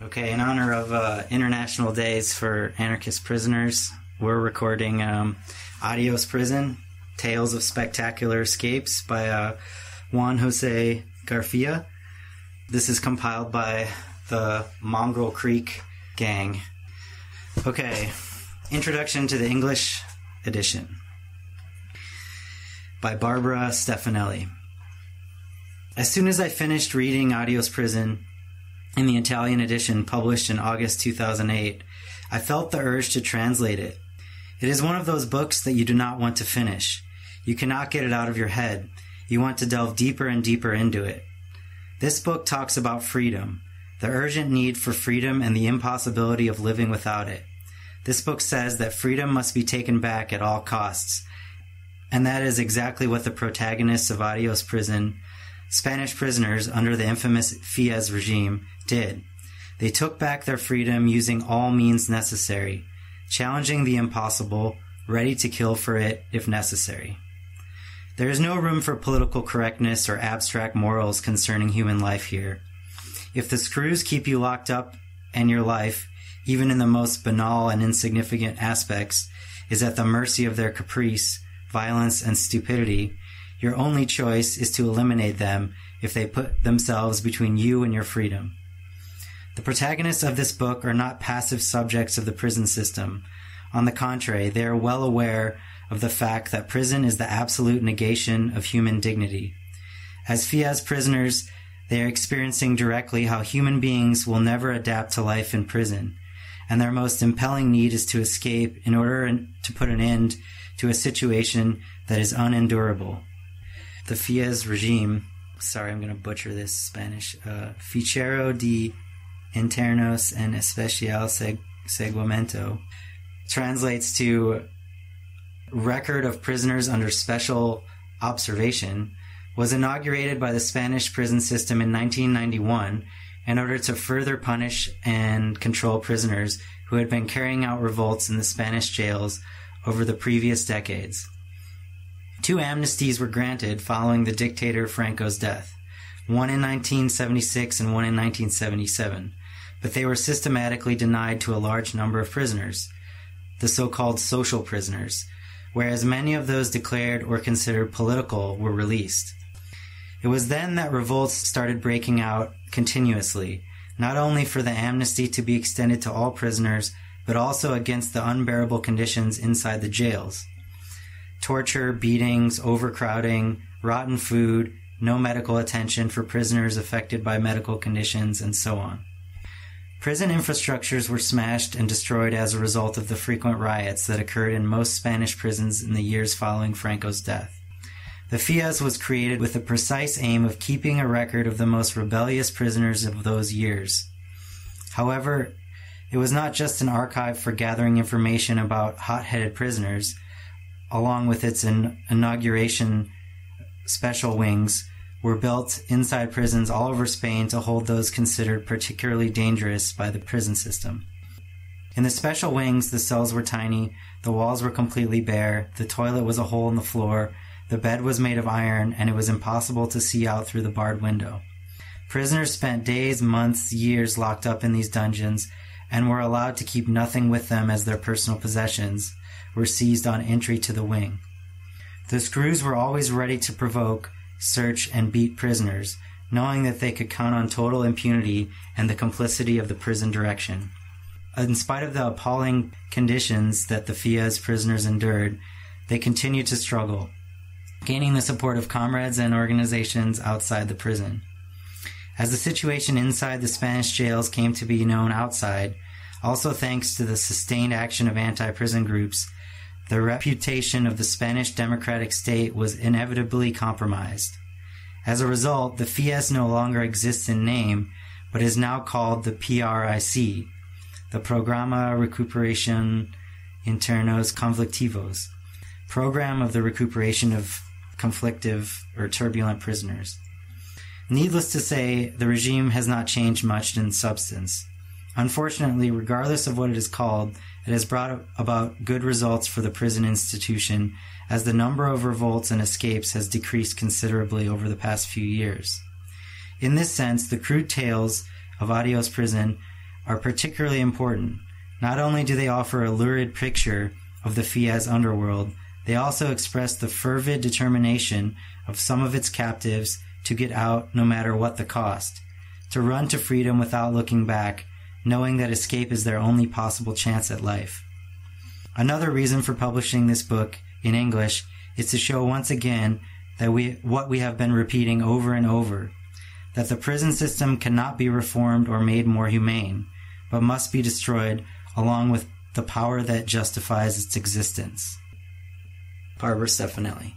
Okay, in honor of International Days for Anarchist Prisoners, we're recording Adios Prison, Tales of Spectacular Escapes by Juan Jose Garcia. This is compiled by the Mongrel Creek Gang. Okay, introduction to the English edition by Barbara Stefanelli. As soon as I finished reading Adios Prison in the Italian edition published in August 2008, I felt the urge to translate it. It is one of those books that you do not want to finish. You cannot get it out of your head. You want to delve deeper and deeper into it. This book talks about freedom, the urgent need for freedom and the impossibility of living without it. This book says that freedom must be taken back at all costs, and that is exactly what the protagonists of Adios Prison, Spanish prisoners under the infamous Fies regime, did. They took back their freedom using all means necessary, challenging the impossible, ready to kill for it if necessary. There is no room for political correctness or abstract morals concerning human life here. If the screws keep you locked up and your life, even in the most banal and insignificant aspects, is at the mercy of their caprice, violence, and stupidity, your only choice is to eliminate them if they put themselves between you and your freedom. The protagonists of this book are not passive subjects of the prison system. On the contrary, they are well aware of the fact that prison is the absolute negation of human dignity. As Fies prisoners, they are experiencing directly how human beings will never adapt to life in prison, and their most impelling need is to escape in order to put an end to a situation that is unendurable. The Fies regime, sorry, I'm going to butcher this Spanish, Fichero de Internos en Especial Seguimiento, translates to Record of Prisoners Under Special Observation, was inaugurated by the Spanish prison system in 1991 in order to further punish and control prisoners who had been carrying out revolts in the Spanish jails over the previous decades. 2 amnesties were granted following the dictator Franco's death, one in 1976 and one in 1977, but they were systematically denied to a large number of prisoners, the so-called social prisoners, whereas many of those declared or considered political were released. It was then that revolts started breaking out continuously, not only for the amnesty to be extended to all prisoners, but also against the unbearable conditions inside the jails. Torture, beatings, overcrowding, rotten food, no medical attention for prisoners affected by medical conditions, and so on. Prison infrastructures were smashed and destroyed as a result of the frequent riots that occurred in most Spanish prisons in the years following Franco's death. The Fies was created with the precise aim of keeping a record of the most rebellious prisoners of those years. However, it was not just an archive for gathering information about hot-headed prisoners. Along with its inauguration, special wings were built inside prisons all over Spain to hold those considered particularly dangerous by the prison system. In the special wings, the cells were tiny, the walls were completely bare, the toilet was a hole in the floor, the bed was made of iron, and it was impossible to see out through the barred window. Prisoners spent days, months, years locked up in these dungeons and were allowed to keep nothing with them as their personal possessions were seized on entry to the wing. The screws were always ready to provoke, search, and beat prisoners, knowing that they could count on total impunity and the complicity of the prison direction. In spite of the appalling conditions that the Fies prisoners endured, they continued to struggle, gaining the support of comrades and organizations outside the prison. As the situation inside the Spanish jails came to be known outside, also thanks to the sustained action of anti-prison groups, the reputation of the Spanish democratic state was inevitably compromised. As a result, the Fies no longer exists in name, but is now called the PRIC, the Programa Recuperación Internos Conflictivos, Program of the Recuperation of Conflictive or Turbulent Prisoners. Needless to say, the regime has not changed much in substance. Unfortunately, regardless of what it is called, it has brought about good results for the prison institution, as the number of revolts and escapes has decreased considerably over the past few years. In this sense, the crude tales of Adios Prison are particularly important. Not only do they offer a lurid picture of the Fiaz underworld, they also express the fervid determination of some of its captives to get out no matter what the cost, to run to freedom without looking back, knowing that escape is their only possible chance at life. Another reason for publishing this book in English is to show once again that what we have been repeating over and over, that the prison system cannot be reformed or made more humane, but must be destroyed along with the power that justifies its existence. Barbara Stefanelli.